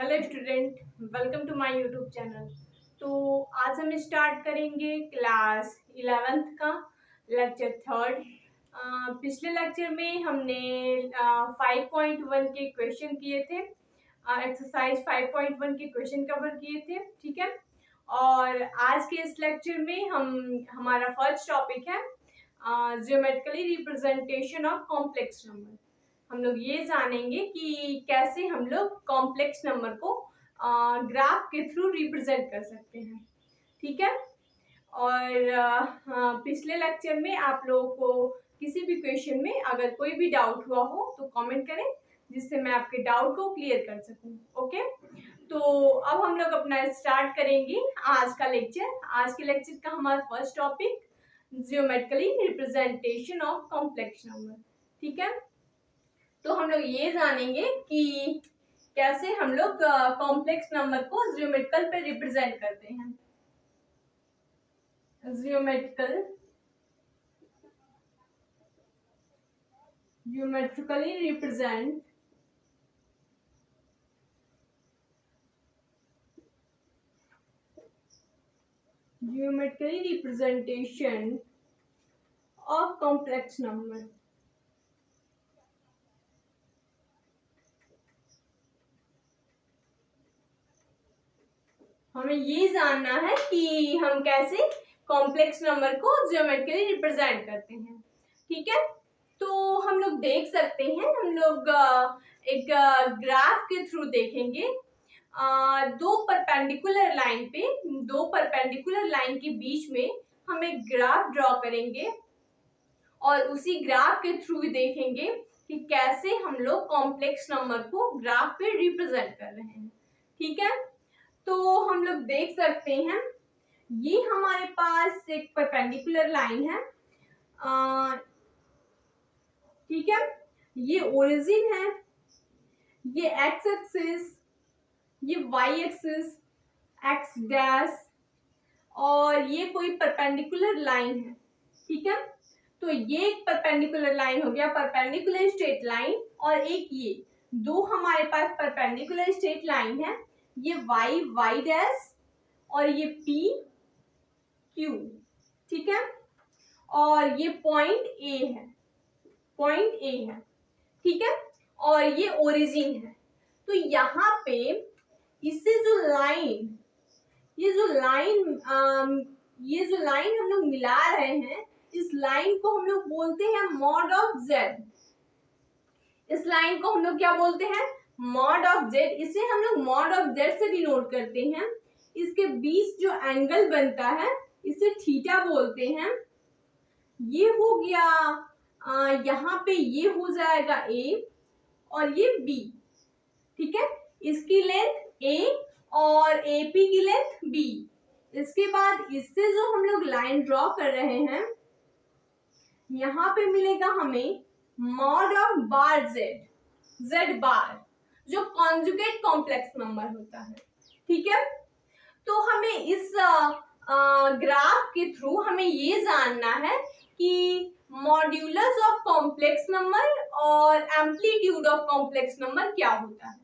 Hello student, welcome to my YouTube channel. तो आज हम स्टार्ट करेंगे क्लास 11th का लेक्चर थर्ड। पिछले लेक्चर में हमने 5.1 के क्वेश्चन किए थे, एक्सरसाइज 5.1 के क्वेश्चन कवर किए थे, ठीक है। और आज के इस लेक्चर में हमारा फर्स्ट टॉपिक है geometrically representation of complex number. हम लोग ये जानेंगे कि कैसे हम लोग कॉम्प्लेक्स नंबर को ग्राफ के थ्रू रिप्रेजेंट कर सकते हैं, ठीक है। और पिछले लेक्चर में आप लोगों को किसी भी क्वेश्चन में अगर कोई भी डाउट हुआ हो तो कमेंट करें, जिससे मैं आपके डाउट को क्लियर कर सकूं। ओके, तो अब हम लोग अपना स्टार्ट करेंगे आज का लेक्चर। आज के लेक्चर का हमारा first topic geometrically representation of complex number, ठीक है। तो हम लोग ये जानेंगे कि कैसे हम लोग कॉम्प्लेक्स नंबर को ज्योमेट्रिकल पे रिप्रेजेंट करते हैं। Geometrically represent geometrically representation of complex number. हमें ये जानना है कि हम कैसे कॉम्प्लेक्स नंबर को ज्योमेट्रिकली रिप्रेजेंट करते हैं, ठीक है। तो हम लोग देख सकते हैं, हम लोग एक ग्राफ के थ्रू देखेंगे। दो परपेंडिकुलर लाइन के बीच में हम एक ग्राफ ड्रॉ करेंगे और उसी ग्राफ के थ्रू देखेंगे कि कैसे हम लोग कॉम्प्लेक्स नंबर को ग्राफ पे रिप्रेजेंट कर रहे हैं, ठीक है। तो हम लोग देख सकते हैं, ये हमारे पास एक परपेंडिकुलर लाइन है, ठीक है। ये ओरिजिन है, ये एक्स एक्सिस, ये वाई एक्सिस, एक्स डैश, और ये कोई परपेंडिकुलर लाइन है, ठीक है। तो ये एक परपेंडिकुलर लाइन हो गया, परपेंडिकुलर स्ट्रेट लाइन, और एक ये दो हमारे पास परपेंडिकुलर स्ट्रेट लाइन है, ये वाई वाई डैश और ये पी क्यू, ठीक है। और ये पॉइंट ए है, ठीक है। और ये ओरिजिन है। तो यहाँ पे इससे ये जो लाइन हम लोग मिला रहे हैं, इस लाइन को हम लोग बोलते हैं मॉड ऑफ जेड। इस लाइन को हम लोग क्या बोलते हैं? Mod of Z. इसे हम लोग मॉड ऑफ जेड से डिनोट करते हैं। इसके बीच जो एंगल बनता है इसे थीटा बोलते हैं। ये हो गया, यहाँ पे ये हो जाएगा ए और ये बी, ठीक है। इसकी लेंथ ए और एपी की लेंथ बी। इसके बाद इससे जो हम लोग लाइन ड्रॉ कर रहे हैं, यहाँ पे मिलेगा हमें mod of bar Z, Z bar, जो कॉन्जुगेट कॉम्प्लेक्स नंबर होता है, ठीक है। तो हमें इस ग्राफ के थ्रू हमें ये जानना है कि मॉड्यूलस ऑफ कॉम्प्लेक्स नंबर और एम्पलीट्यूड ऑफ कॉम्प्लेक्स नंबर क्या होता है,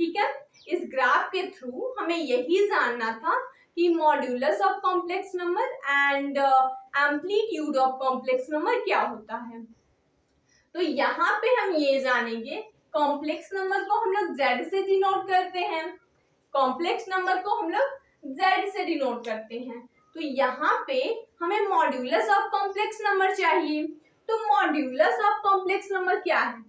ठीक है। इस ग्राफ के थ्रू हमें यही जानना था कि modulus of complex number and amplitude of complex number क्या होता है। तो यहाँ पे हम ये जानेंगे, कॉम्प्लेक्स नंबर को हम लोग जेड से डिनोट करते हैं, कॉम्प्लेक्स नंबर को हम लोग जेड से डिनोट करते हैं। तो यहाँ पे हमें मॉड्यूलस ऑफ कॉम्प्लेक्स नंबर चाहिए। तो मॉड्यूलस ऑफ कॉम्प्लेक्स नंबर क्या है?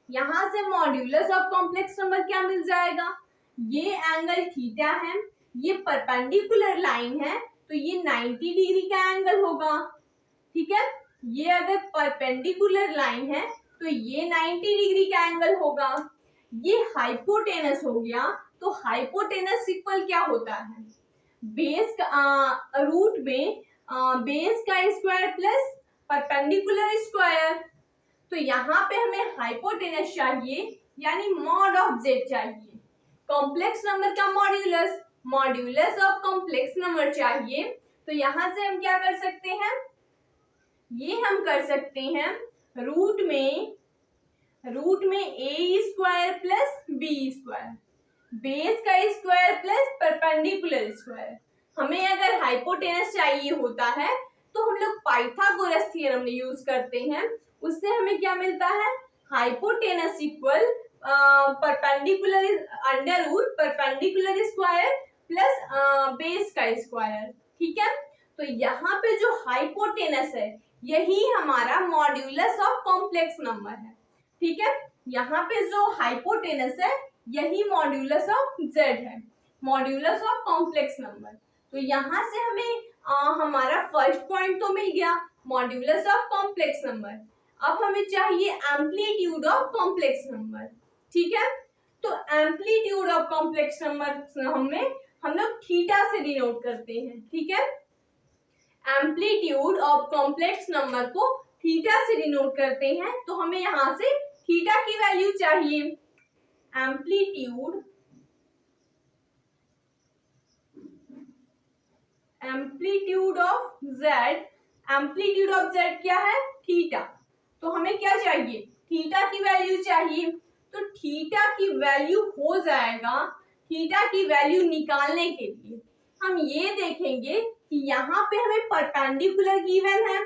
यहाँ से मॉड्यूलस ऑफ कॉम्प्लेक्स नंबर क्या मिल जाएगा? ये एंगल थीटा है, ये परपेंडिकुलर लाइन है, तो ये 90 डिग्री का एंगल होगा, ठीक है। ये अगर परपेंडिकुलर लाइन है तो ये 90 डिग्री का एंगल होगा। ये हाइपोटेनस हो गया, तो हाइपोटेनस इक्वल क्या होता है? बेस का रूट में बेस का स्क्वायर प्लस परपेंडिकुलर स्क्वायर। तो यहाँ पे हमें हाइपोटेनस चाहिए, यानी मॉड ऑफ जेड चाहिए। कॉम्प्लेक्स नंबर का मॉड्यूलस ऑफ कॉम्प्लेक्स नंबर चाहिए। तो यहाँ से हम क्या कर सकते हैं? ये हम कर सकते हैं रूट में A square plus B square. Base का स्क्वायर प्लस परपेंडिकुलर स्क्वायर। हमें अगर हाइपोटेनस चाहिए होता है तो हम लोग पाइथागोरस थ्योरम यूज करते हैं, उससे हमें क्या मिलता है, hypotenuse equal perpendicular under root perpendicular square plus base का स्क्वायर। ठीक है, तो यहाँ पे जो हाइपोटेनस है यही हमारा मॉड्यूलस ऑफ कॉम्प्लेक्स नंबर है। ठीक है, यहाँ पे जो हाइपोटेनस है यही मॉड्यूलस ऑफ जेड है, मॉड्यूलस ऑफ कॉम्प्लेक्स नंबर। तो यहाँ से हमें हमारा फर्स्ट पॉइंट तो मिल गया, मॉड्यूलस ऑफ कॉम्प्लेक्स नंबर। अब हमें चाहिए एम्पलीट्यूड ऑफ कॉम्प्लेक्स नंबर। ठीक है, तो एम्पलीट्यूड ऑफ कॉम्प्लेक्स नंबर हम लोग थीटा से डिनोट करते हैं। ठीक है, एम्पलीट्यूड ऑफ कॉम्प्लेक्स नंबर को थीटा से डिनोट करते हैं, तो हमें यहां से थीटा की वैल्यू चाहिए। Amplitude of Z, amplitude of Z क्या है, थीटा। तो हमें क्या चाहिए, थीटा की वैल्यू चाहिए। तो थीटा की वैल्यू हो जाएगा, थीटा की वैल्यू निकालने के लिए हम ये देखेंगे कि यहाँ पे हमें परपेंडिकुलर गिवन है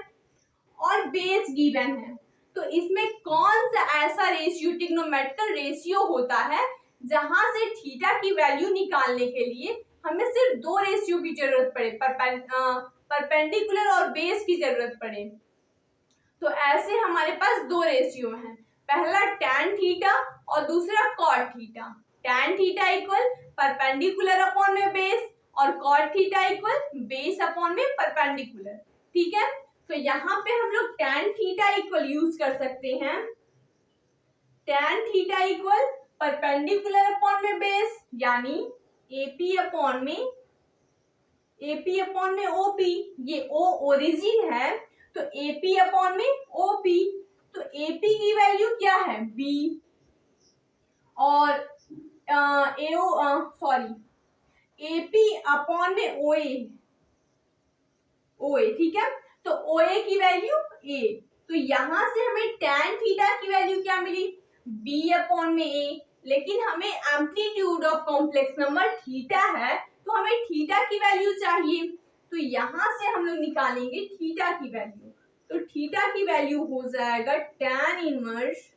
और बेस गिवन है, तो इसमें कौन सा ऐसा रेशियो, ट्रिग्नोमेट्रिकल रेशियो होता है जहां से थीटा की वैल्यू निकालने के लिए हमें सिर्फ दो रेशियो की जरूरत पड़े, परपेंडिकुलर और बेस की जरूरत पड़े। तो ऐसे हमारे पास दो रेशियो हैं, पहला tan थीटा और दूसरा cot theta. tan theta equal perpendicular upon में बेस और cot theta equal base upon में परपेंडिकुलर। ठीक है, तो यहाँ पे हम लोग tan थीटा इक्वल यूज कर सकते हैं, tan theta equal perpendicular upon में बेस यानी AP अपॉन में OP। ये O ओरिजिन है तो AP अपॉन में OP, तो AP की वैल्यू क्या है, B और AP अपॉन में OA। ठीक है, तो OA की वैल्यू A। तो यहां से हमें tan थीटा की वैल्यू क्या मिली, B अपॉन में A, लेकिन हमें amplitude of complex number theta है तो हमें थीटा की वैल्यू चाहिए, तो यहां से हम लोग निकालेंगे थीटा की वैल्यू। तो थीटा की वैल्यू हो जाएगा tan इनवर्स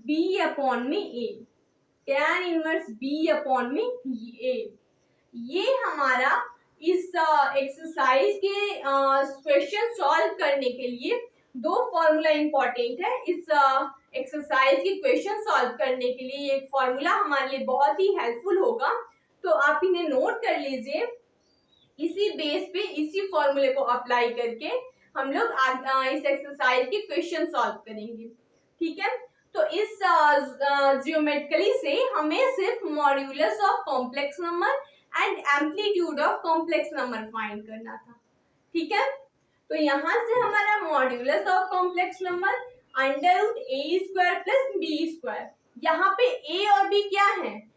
B अपॉन में A, tan inverse B upon में A। ये हमारा इस एक्सरसाइज के क्वेश्चन सॉल्व करने के लिए दो फॉर्मूला इंपॉर्टेंट है। इस एक्सरसाइज के क्वेश्चन सॉल्व करने के लिए एक फॉर्मूला हमारे लिए बहुत ही हेल्पफुल होगा, तो आप इन्हें नोट कर लीजिए। इसी बेस पे इसी फॉर्मूले को अप्लाई करके हम लोग इस एक्सरसाइज के क्वेश्चन सॉल्व करेंगे। ठीक है, तो इस जियोमेट्रिकली से हमें सिर्फ modulus of complex number and amplitude of complex number find करना था। ठीक है, तो यहां से हमारा modulus of complex number under root A square plus B square. यहाँ पे ए और बी क्या है,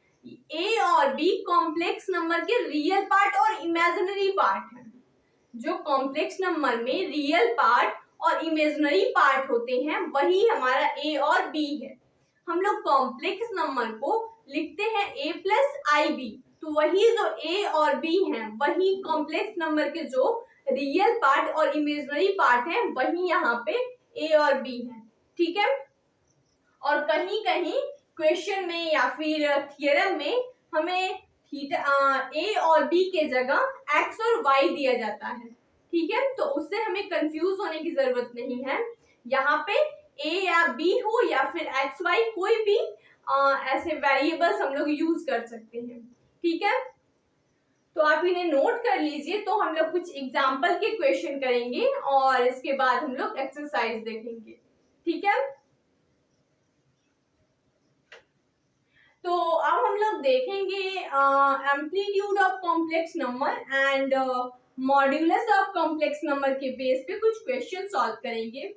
ए और बी कॉम्प्लेक्स नंबर के रियल पार्ट और इमेजिनरी पार्ट है। जो कॉम्प्लेक्स नंबर में रियल पार्ट और इमेजिनरी पार्ट होते हैं वही हमारा ए और बी है। हम लोग कॉम्प्लेक्स नंबर को लिखते हैं a प्लस आई बी, तो वही जो a और b हैं वही कॉम्प्लेक्स नंबर के जो रियल पार्ट और इमेजिनरी पार्ट हैं वही यहाँ पे a और b है। ठीक है, और कहीं कहीं क्वेश्चन में या फिर थियरम में हमें थीटा a और b के जगह x और y दिया जाता है। ठीक है, तो उससे हमें कंफ्यूज होने की जरूरत नहीं है। यहाँ पे a या b हो या फिर x y कोई भी ऐसे वेरिएबल्स हम लोग यूज कर सकते हैं। ठीक है, तो आप इन्हें नोट कर लीजिए। तो हम लोग कुछ एग्जाम्पल के क्वेश्चन करेंगे और इसके बाद हम लोग एक्सरसाइज देखेंगे। ठीक है, तो अब हम लोग देखेंगे amplitude of complex number and modulus of complex number के बेस पे कुछ क्वेश्चन सॉल्व करेंगे।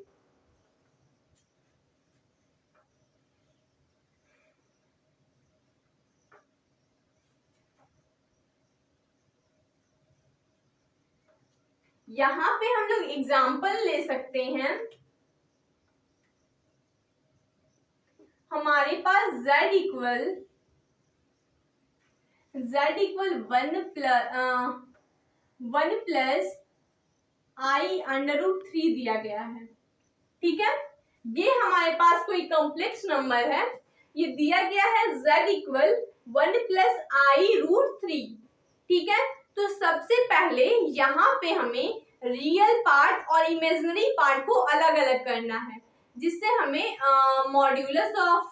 यहाँ पे हम लोग एग्जाम्पल ले सकते हैं। हमारे पास z equal z equal 1 plus I under root 3 दिया गया है। ठीक है, ये हमारे पास कोई कॉम्प्लेक्स नंबर है, ये दिया गया है z इक्वल 1 प्लस आई रूट 3। ठीक है, तो सबसे पहले यहाँ पे हमें रियल पार्ट और इमेजिनरी पार्ट को अलग अलग करना है, जिससे हमें modulus of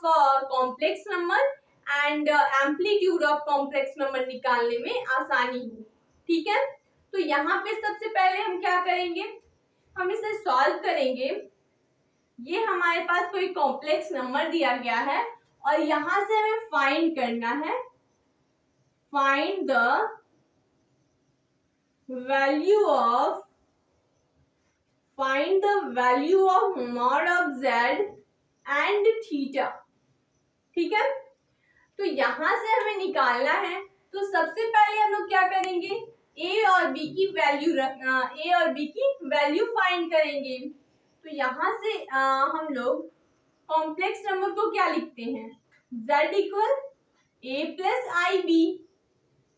complex number and amplitude of complex number निकालने में आसानी हो। ठीक है, तो यहाँ पे सबसे पहले हम क्या करेंगे, हम इसे सॉल्व करेंगे। ये हमारे पास कोई कॉम्प्लेक्स नंबर दिया गया है और यहां से हमें फाइंड करना है, find the value of mod of z and theta. ठीक है, तो यहां से हमें निकालना है, तो सबसे पहले हम लोग क्या करेंगे, a और b की वैल्यू फाइंड करेंगे। तो यहाँ से हम लोग कॉम्प्लेक्स नंबर को क्या लिखते हैं, z equal a plus i b,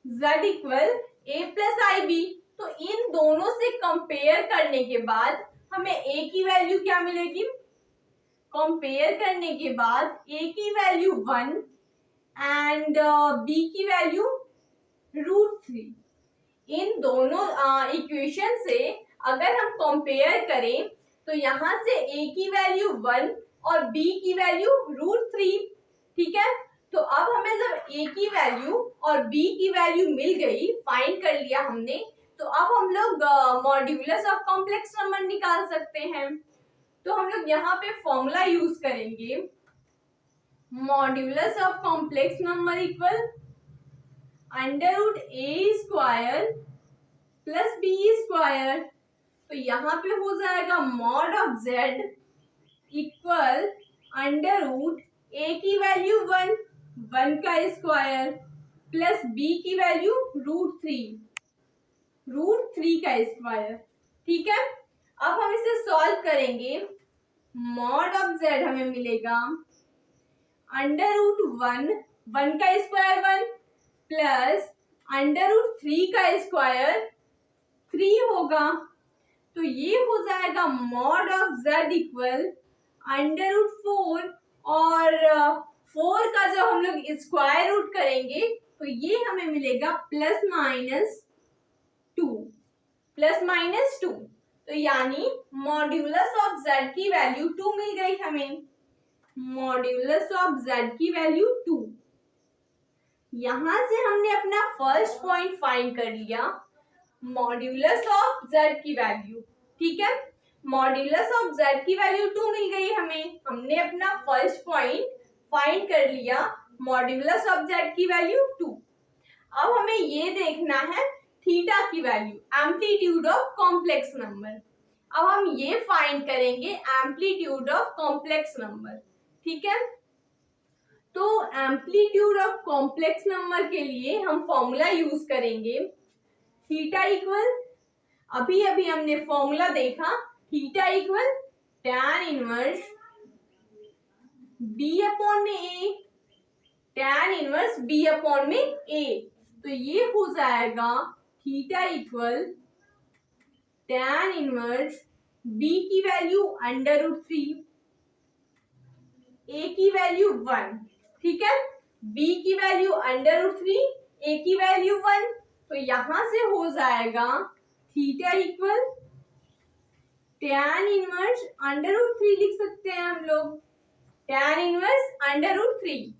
z equal a plus i b. तो इन दोनों से कंपेयर करने के बाद हमें a की वैल्यू क्या मिलेगी, कंपेयर करने के बाद a की वैल्यू 1 एंड b की वैल्यू √3। इन दोनों इक्वेशन से अगर हम कंपेयर करें तो यहाँ से a की वैल्यू 1 और b की वैल्यू √3। ठीक है, तो अब हमें जब a की वैल्यू और b की वैल्यू मिल गई, फाइंड कर लिया हमने, तो अब हम लोग मॉड्यूलस ऑफ कॉम्प्लेक्स नंबर निकाल सकते हैं। तो हम लोग यहाँ पे फॉर्मूला यूज करेंगे, modulus of complex number equal √a² plus b²। तो यहाँ पे हो जाएगा mod of z equal √a की वैल्यू 1 का स्क्वायर प्लस b की वैल्यू √3 का स्क्वायर। ठीक है, अब हम इसे सॉल्व करेंगे, मॉड ऑफ z हमें मिलेगा √1 का स्क्वायर 1 प्लस √3 का स्क्वायर 3 होगा। तो ये हो जाएगा मॉड ऑफ z इक्वल √4 और 4 का जब हम लोग स्क्वायर रूट करेंगे तो ये हमें मिलेगा +-2। तो यानी मॉड्यूलस ऑफ z की वैल्यू 2 मिल गई हमें, मॉड्यूलस ऑफ z की वैल्यू 2। यहां से हमने अपना फर्स्ट पॉइंट फाइंड कर लिया, मॉड्यूलस ऑफ z की वैल्यू। ठीक है, मॉड्यूलस ऑफ z की वैल्यू 2 मिल गई हमें, हमने अपना फर्स्ट पॉइंट फाइंड कर लिया, मॉड्यूलस ऑफ z की वैल्यू 2। अब हमें ये देखना है थीटा की value, amplitude of complex number. अब हम ये फाइंड करेंगे एम्पलीट्यूड ऑफ कॉम्प्लेक्स नंबर। ठीक है, तो एम्पलीट्यूड ऑफ कॉम्प्लेक्स नंबर के लिए हम फॉर्मूला यूज करेंगे, थीटा इक्वल, अभी हमने फॉर्मूला देखा, theta equal tan inverse b upon में a, tan inverse b upon में a। तो ये हो जाएगा theta equal tan inverse b की वैल्यू √3, a की वैल्यू 1। ठीक है, b की वैल्यू √3, a की वैल्यू 1। तो यहां से हो जाएगा थीटा इक्वल tan इनवर्स √3 लिख सकते हैं हम लोग, tan इनवर्स √3।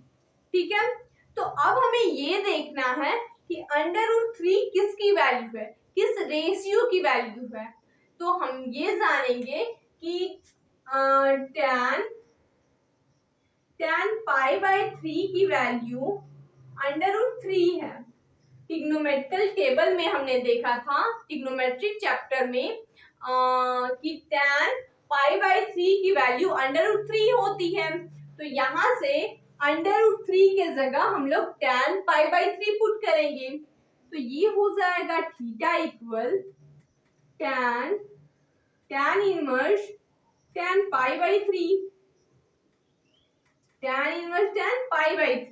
ठीक है, तो अब हमें ये देखना है कि √3 किसकी वैल्यू है, किस रेशियो की वैल्यू है। तो हम ये जानेंगे कि tan π/3 की वैल्यू √3 है। ट्रिग्नोमेट्रिकल टेबल में हमने देखा था, ट्रिग्नोमेट्रिक चैप्टर में कि tan π/3 की वैल्यू √3 होती है। तो यहाँ से √3 के जगह हम लोग tan π/3 पुट करेंगे, तो ये हो जाएगा theta equal tan inverse tan π/3, tan inverse tan π/3।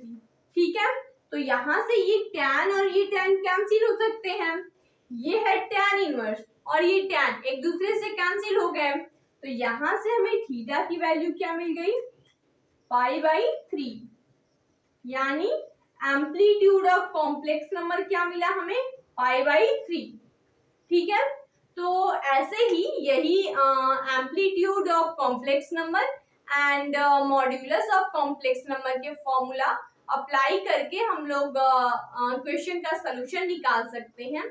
ठीक है, तो यहाँ से ये tan और ये tan कैंसिल हो सकते हैं, ये है tan इनवर्स और ये tan एक दूसरे से कैंसिल हो गए, तो यहाँ से हमें थीटा की वैल्यू क्या मिल गई, π/3, यानी एम्पलीट्यूड ऑफ कॉम्प्लेक्स नंबर क्या मिला हमें, π/3। ठीक है, तो ऐसे ही यही amplitude of complex number and modulus of complex number के फॉर्मूला अप्लाई करके हम लोग क्वेश्चन का सलूशन निकाल सकते हैं।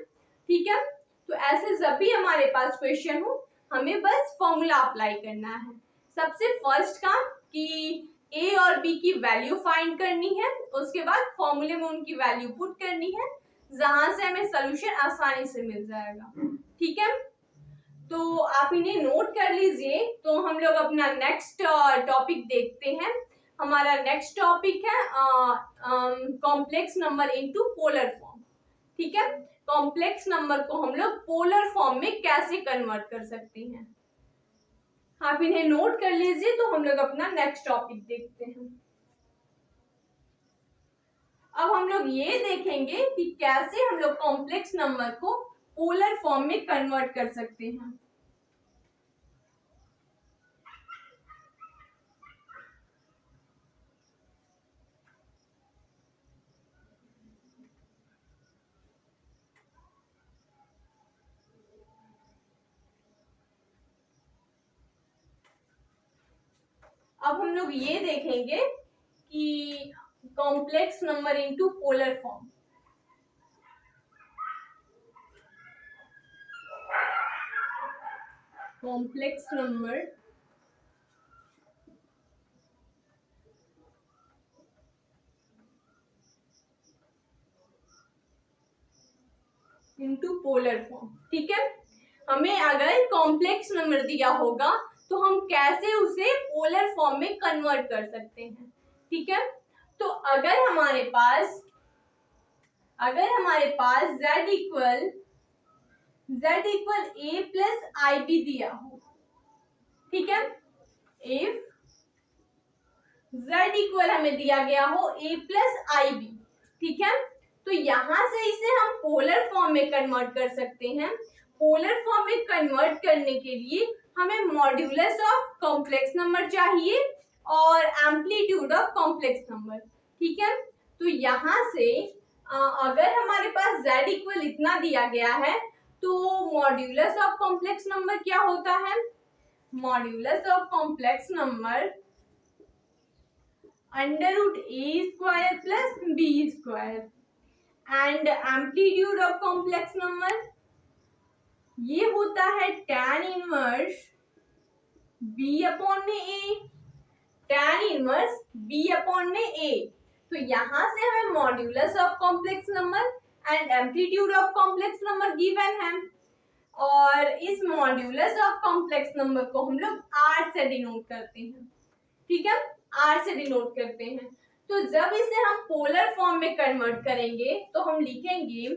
ठीक है, तो ऐसे जब भी हमारे पास क्वेश्चन हो हमें बस फॉर्मूला अप्लाई करना है। सबसे फर्स्ट काम कि ए और बी की वैल्यू फाइंड करनी है, उसके बाद फॉर्मूले में उनकी वैल्यू पुट करनी है, जहां से हमें सॉल्यूशन आसानी से मिल जाएगा। ठीक है, तो आप इन्हें नोट कर लीजिए। तो हम लोग अपना नेक्स्ट टॉपिक देखते हैं। हमारा नेक्स्ट टॉपिक है complex number into polar form. ठीक है, कॉम्प्लेक्स नंबर को हम लोग पोलर फॉर्म में कैसे कन्वर्ट कर सकते हैं, आप इन्हें नोट कर लीजिए। तो हम लोग अपना नेक्स्ट टॉपिक देखते हैं। अब हम लोग ये देखेंगे कि कैसे हम लोग कॉम्प्लेक्स नंबर को पोलर फॉर्म में कन्वर्ट कर सकते हैं। अब हम लोग ये देखेंगे कि complex number into polar form. Complex number into polar form. ठीक है, हमें अगर कॉम्प्लेक्स नंबर दिया होगा तो हम कैसे उसे पोलर फॉर्म में कन्वर्ट कर सकते हैं। ठीक है, तो अगर हमारे पास z equal a plus IB दिया हो, ठीक है, इफ z इक्वल हमें दिया गया हो a प्लस IB, ठीक है, तो यहां से इसे हम पोलर फॉर्म में कन्वर्ट कर सकते हैं। पोलर फॉर्म में कन्वर्ट करने के लिए हमें मॉड्यूलस ऑफ कॉम्प्लेक्स नंबर चाहिए और एम्पलीट्यूड ऑफ कॉम्प्लेक्स नंबर। ठीक है, तो यहां से अगर हमारे पास z इक्वल इतना दिया गया है तो मॉड्यूलस ऑफ कॉम्प्लेक्स नंबर क्या होता है, modulus of complex number √a² plus b² and amplitude of complex number ये होता है tan inverse b/a, tan inverse b/a। तो यहां से हमें modulus of complex number and amplitude of complex number given है और इस मॉड्यूलस ऑफ कॉम्प्लेक्स नंबर को हम लोग r से डिनोट करते हैं। ठीक है, r से डिनोट करते हैं। तो जब इसे हम पोलर फॉर्म में कन्वर्ट करेंगे तो हम लिखेंगे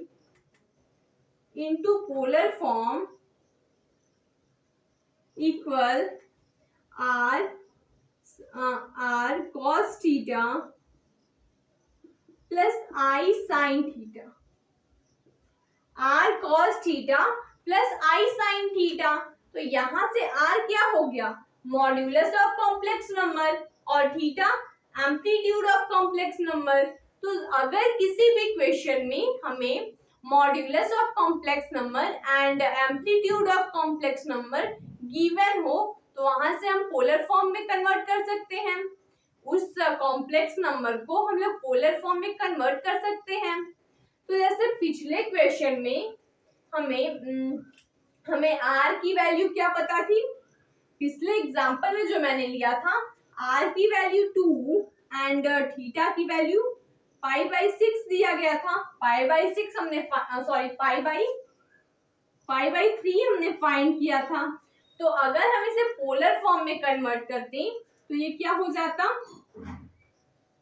into polar form equal r cos theta plus I sin theta, r cos theta plus I sin theta. तो यहां से r क्या हो गया, मॉड्यूलस ऑफ कॉम्प्लेक्स नंबर और theta amplitude of complex number. तो अगर किसी भी क्वेश्चन में हमें modulus of complex number and amplitude of complex number given हो तो वहां से हम पोलर फॉर्म में कन्वर्ट कर सकते हैं। उस कॉम्प्लेक्स नंबर को हम लोग पोलर फॉर्म में कन्वर्ट कर सकते हैं। तो जैसे पिछले क्वेश्चन में हमें r की वैल्यू क्या पता थी, पिछले एग्जांपल में जो मैंने लिया था r की वैल्यू 2 एंड थीटा की वैल्यू π/6 दिया गया था। π/6 हमने π/3 हमने फाइंड किया था। तो अगर हम इसे पोलर फॉर्म में कन्वर्ट करते तो ये क्या हो जाता,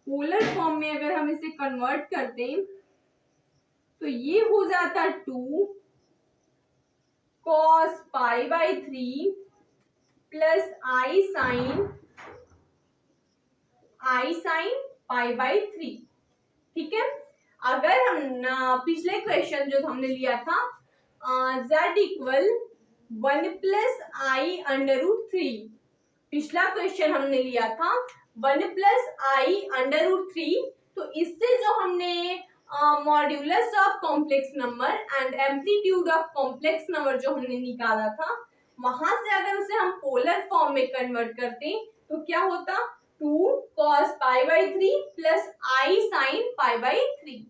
पोलर फॉर्म में अगर हम इसे कन्वर्ट करते तो ये हो जाता 2 cos π/3 प्लस I sin π/3। ठीक है, अगर हम पिछले क्वेश्चन जो हमने लिया था z इक्वल 1+i√3, पिछला क्वेश्चन हमने लिया था 1+i√3, तो इससे जो हमने modulus of complex number and amplitude of complex number जो हमने निकाला था, वहां से अगर उसे हम पोलर फॉर्म में कन्वर्ट करते तो क्या होता 2 cos π/3 प्लस i sin π/3।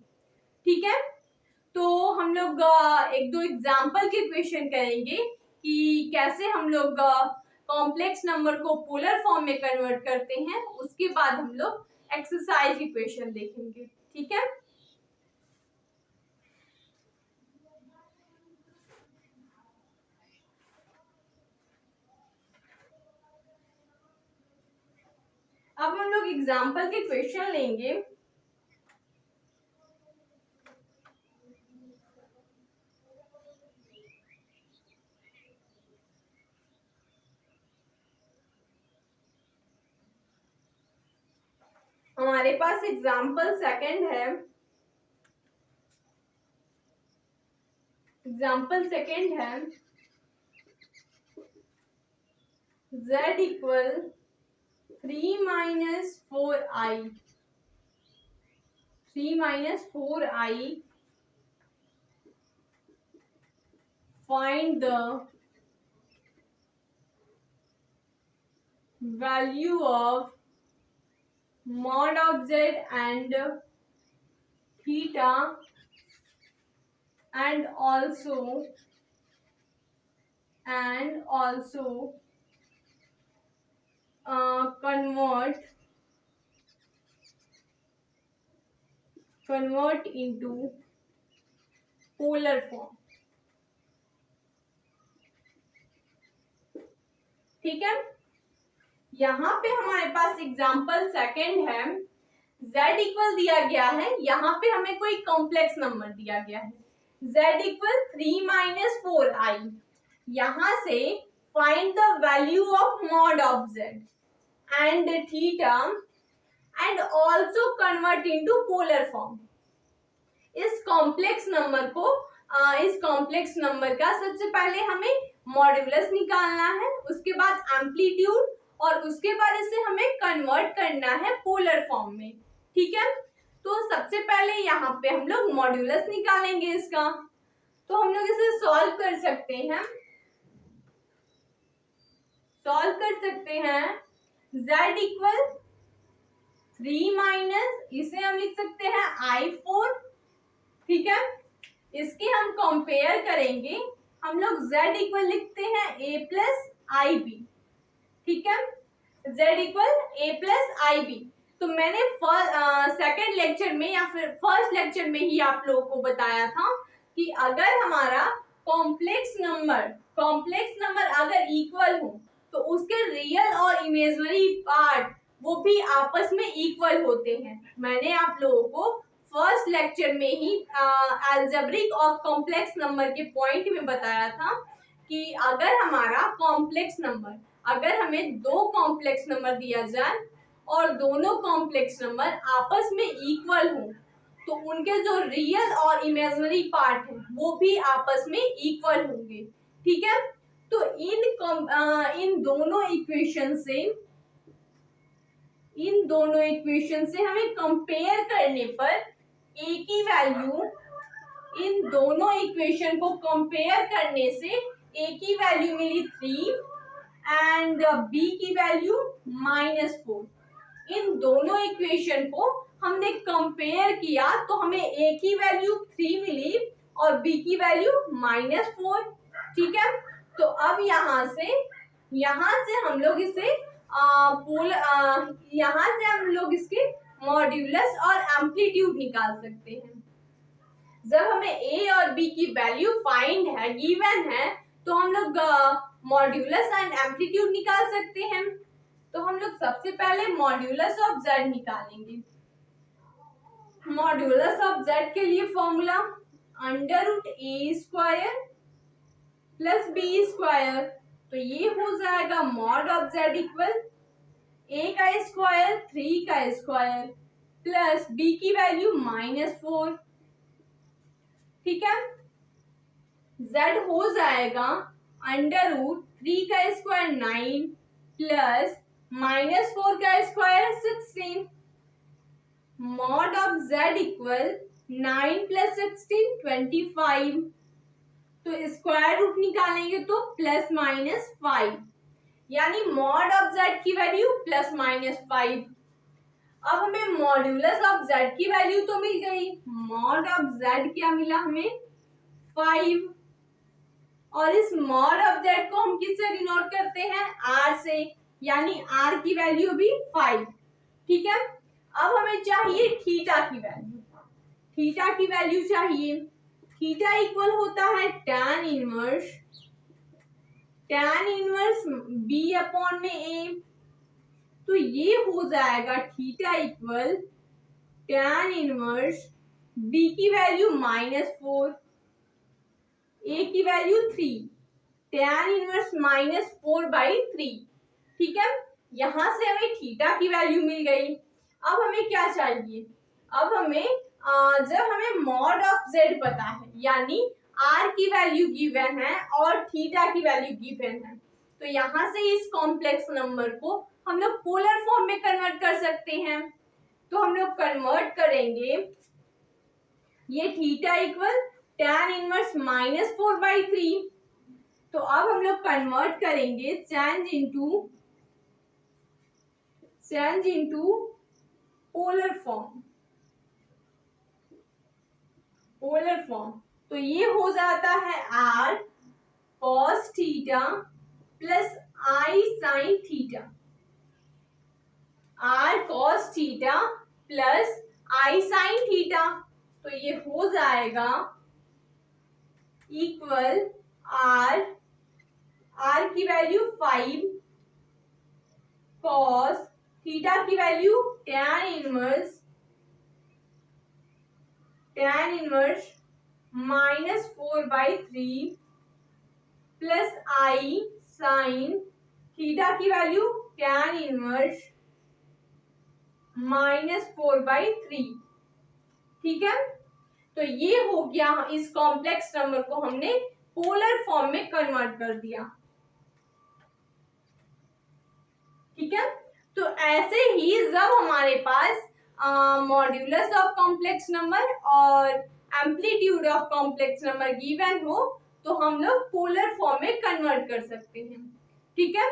ठीक है, तो हम लोग एक दो एग्जाम्पल के क्वेश्चन करेंगे कि कैसे हम लोग कॉम्प्लेक्स नंबर को पोलर फॉर्म में कन्वर्ट करते हैं, उसके बाद हम लोग एक्सरसाइज के क्वेश्चन देखेंगे। ठीक है, अब हम लोग एग्जाम्पल के क्वेश्चन लेंगे। हमारे पास एग्जाम्पल सेकंड है। एग्जाम्पल सेकंड है z equal 3 - 4i, 3 - 4i, find the value of mod of z and theta, and also convert into polar form। ठीक है, यहाँ पे हमारे पास एग्जाम्पल सेकंड है, z इक्वल दिया गया है, यहाँ पे हमें कोई कॉम्प्लेक्स नंबर दिया गया है z इक्वल 3 - 4i। यहाँ से find the value of mod of z and theta and also convert into polar form. इस कॉम्प्लेक्स नंबर का सबसे पहले हमें मॉड्यूलस निकालना है, उसके बाद एम्पलीट्यूड, और उसके बाद इसे हमें कन्वर्ट करना है पोलर फॉर्म में। ठीक है, तो सबसे पहले यहाँ पे हम लोग मॉड्यूलस निकालेंगे इसका। तो हम लोग इसे सॉल्व कर सकते हैं, z इक्वल 3 इसे हम लिख सकते हैं i4। ठीक है, इसके हम कंपेयर करेंगे, हम लोग z इक्वल लिखते हैं a प्लस आई बी। ठीक है, z equal a plus i b. तो मैंने सेकेंड लेक्चर में या फिर फर्स्ट लेक्चर में ही आप लोगों को बताया था कि अगर हमारा कॉम्प्लेक्स नंबर अगर इक्वल हो तो उसके रियल और इमेजिनरी पार्ट वो भी आपस में इक्वल होते हैं। मैंने आप लोगों को फर्स्ट लेक्चर में ही अलजेब्रिक और कॉम्प्लेक्स नंबर के पॉइंट में बताया था कि अगर हमारा कॉम्प्लेक्स नंबर, अगर हमें दो कॉम्प्लेक्स नंबर दिया जाए और दोनों कॉम्प्लेक्स नंबर आपस में इक्वल हो तो उनके जो रियल और इमेजिनरी पार्ट है वो भी आपस में इक्वल होंगे। ठीक है, तो इन दोनों इक्वेशन से हमें कंपेयर करने पर a की वैल्यू, इन दोनों इक्वेशन को कंपेयर करने से a की वैल्यू मिली 3 एंड b की वैल्यू -4। इन दोनों इक्वेशन को हमने कंपेयर किया तो हमें a की वैल्यू 3 मिली और b की वैल्यू -4। ठीक है, तो अब यहाँ से हम लोग इसे यहाँ से हम लोग इसके मॉड्यूलस और एम्पलीट्यूड निकाल सकते हैं। जब हमें a और b की वैल्यू फाइंड है, गिवन है, तो हम लोग मॉड्यूलस एंड एम्पलीट्यूड निकाल सकते हैं। तो हम लोग सबसे पहले मॉड्यूलस ऑफ z निकालेंगे। मॉड्यूलस ऑफ z के लिए फॉर्मूला √a² प्लस b², तो ये हो जाएगा mod of z equal a² 3² plus b की वैल्यू -4, ठीक है। z हो जाएगा √3 का स्क्वायर 9 प्लस -4 का square 16, mod of z equal 9 plus 16 25, तो स्क्वायर रूट निकालेंगे तो +-5, यानी मॉड ऑफ z की वैल्यू +-5। अब हमें मॉड्यूलस ऑफ z की वैल्यू तो मिल गई, मॉड ऑफ z क्या मिला हमें 5, और इस मॉड ऑफ z को हम किससे डिनोट करते हैं r से, यानी r की वैल्यू भी 5, ठीक है। अब हमें चाहिए थीटा की वैल्यू, थीटा की वैल्यू चाहिए, थीटा इक्वल होता है tan इनवर्स b अपॉन में a, तो ये हो जाएगा theta equal tan inverse b की वैल्यू -4, a की वैल्यू 3, tan इनवर्स -4/3, ठीक है। यहां से हमें थीटा की वैल्यू मिल गई। अब हमें क्या चाहिए, अब हमें जब हमें मॉड ऑफ z पता है, यानी r की वैल्यू गिवन है और थीटा की वैल्यू गिवन है, तो यहां से इस कॉम्प्लेक्स नंबर को हम लोग पोलर फॉर्म में कन्वर्ट कर सकते हैं। तो हम लोग कन्वर्ट करेंगे, ये थीटा इक्वल tan इनवर्स -4/3, तो अब हम लोग कन्वर्ट करेंगे चेंज इनटू पोलर फॉर्म, तो ये हो जाता है r cos theta plus i sin theta, r cos theta plus i sin theta, तो ये हो जाएगा इक्वल r की वैल्यू 5 cos थीटा की value tan inverse -4/3 plus i sin theta की वैल्यू tan इनवर्स -4/3, ठीक है। तो ये हो गया, इस कॉम्प्लेक्स नंबर को हमने पोलर फॉर्म में कन्वर्ट कर दिया, ठीक है। तो ऐसे ही जब हमारे पास मॉड्यूलस ऑफ कॉम्प्लेक्स नंबर और amplitude of complex number given हो, तो हम लोग पोलर फॉर्म में कन्वर्ट कर सकते हैं, ठीक है।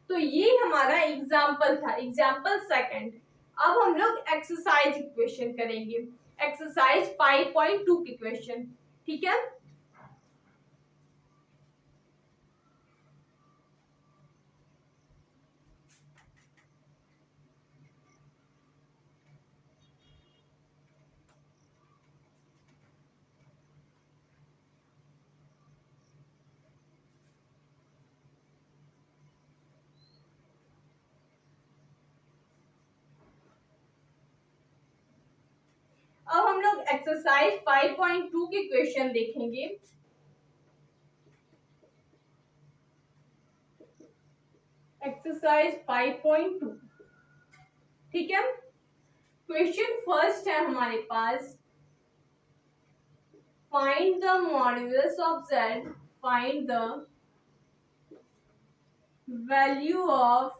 तो ये हमारा एग्जाम्पल था, एग्जाम्पल सेकंड। अब हम लोग एक्सरसाइज इक्वेशन करेंगे, एक्सरसाइज 5.2 की क्वेश्चन, ठीक है। अब हम लोग एक्सरसाइज 5.2 के क्वेश्चन देखेंगे। एक्सरसाइज 5.2, ठीक है। क्वेश्चन फर्स्ट है हमारे पास, find the modulus of z, find the value of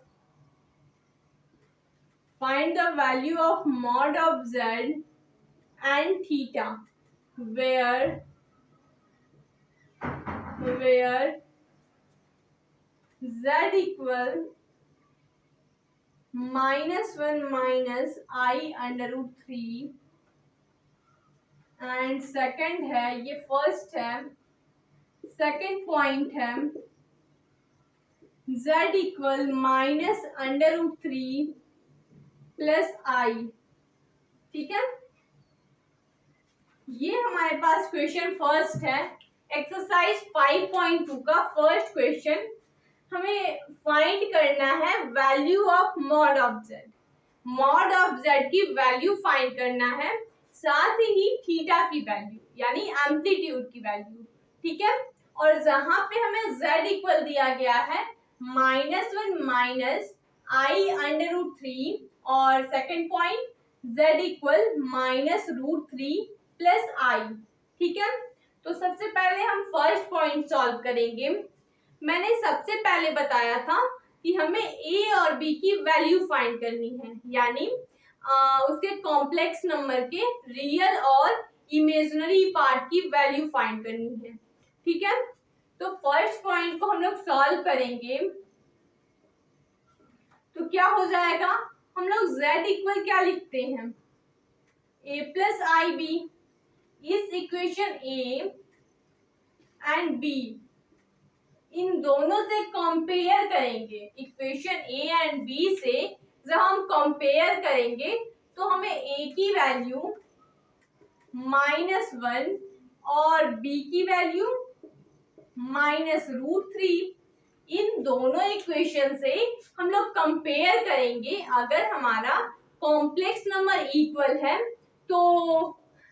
mod of z and theta where z equal -1 minus I √3, and second है, ये फर्स्ट है, सेकंड पॉइंट है z इक्वल -√3 प्लस I, ठीक है। ये हमारे पास क्वेश्चन फर्स्ट है, एक्सरसाइज 5.2 का फर्स्ट क्वेश्चन। हमें फाइंड करना है value of mod of z, mod of z की वैल्यू फाइंड करना है, साथ ही थीटा की वैल्यू यानी एम्पलीट्यूड की वैल्यू, ठीक है। और जहां पे हमें z इक्वल दिया गया है -1 माइनस I √3, और second point z equal -√3 plus I. ठीक है, तो सबसे पहले हम फर्स्ट पॉइंट सॉल्व करेंगे। मैंने सबसे पहले बताया था कि हमें a और b की वैल्यू फाइंड करनी है, यानी उसके कॉम्प्लेक्स नंबर के रियल और इमेजिनरी पार्ट की वैल्यू फाइंड करनी है। ठीक है, तो फर्स्ट पॉइंट को हम लोग सॉल्व करेंगे तो क्या हो जाएगा, हम लोग z इक्वल क्या लिखते हैं, a प्लस आई बी। इस इक्वेशन a एंड b इन दोनों से कंपेयर करेंगे। इक्वेशन a एंड b से जब हम कंपेयर करेंगे तो हमें a की वैल्यू -1 और b की वैल्यू -√3, इन दोनों इक्वेशन से हम लोग कंपेयर करेंगे। अगर हमारा कॉम्प्लेक्स नंबर इक्वल है तो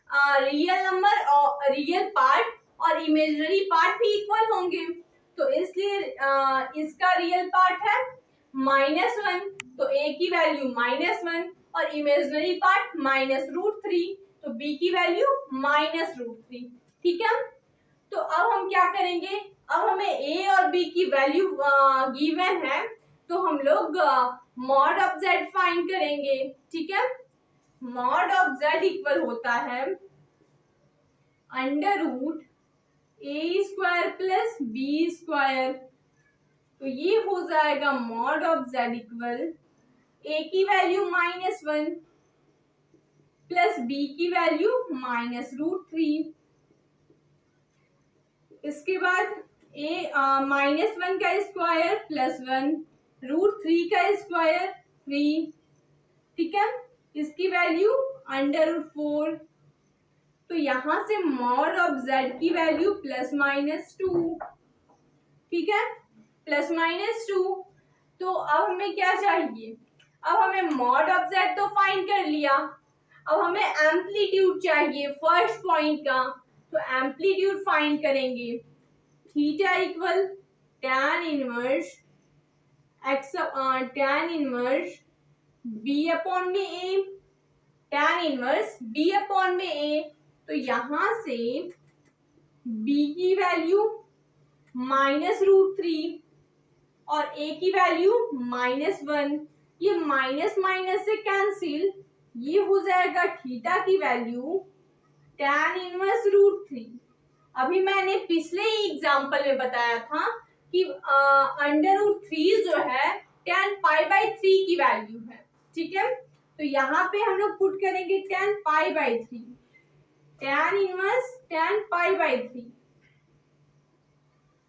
रियल नंबर और रियल पार्ट और इमेजिनरी पार्ट भी इक्वल होंगे। तो इसलिए इसका रियल पार्ट है -1, तो a की वैल्यू -1 और इमेजिनरी पार्ट -√3, तो b की वैल्यू -√3। ठीक है, तो अब हम क्या करेंगे, अब हमें a और b की वैल्यू गिवन है, तो हम लोग मॉड ऑफ z फाइंड करेंगे। ठीक है, मॉड ऑफ z इक्वल होता है √a² प्लस b²। तो ये हो जाएगा mod of z equal a की वैल्यू -1 प्लस b की वैल्यू -√3। इसके बाद -1 का स्क्वायर +1, √3 का स्क्वायर 3। ठीक है, इसकी वैल्यू √4। तो यहां से मॉड ऑफ z की वैल्यू +-2। ठीक है, +-2। तो अब हमें क्या चाहिए, अब हमें मॉड ऑफ z तो फाइंड कर लिया, अब हमें एम्पलीट्यूड चाहिए फर्स्ट पॉइंट का। तो एम्पलीट्यूड फाइंड करेंगे, theta equal tan inverse b upon में a, tan inverse b upon में a। तो यहां से b की वैल्यू -√3 और a की वैल्यू -1, ये माइनस माइनस से कैंसिल, ये हो जाएगा थीटा की वैल्यू tan इनवर्स √3। अभी मैंने पिछले ही एग्जांपल में बताया था कि √3 जो है tan π/3 की वैल्यू है। ठीक है, तो यहाँ पे हम लोग पुट करेंगे tan π/3, tan इनवर्स tan π/3।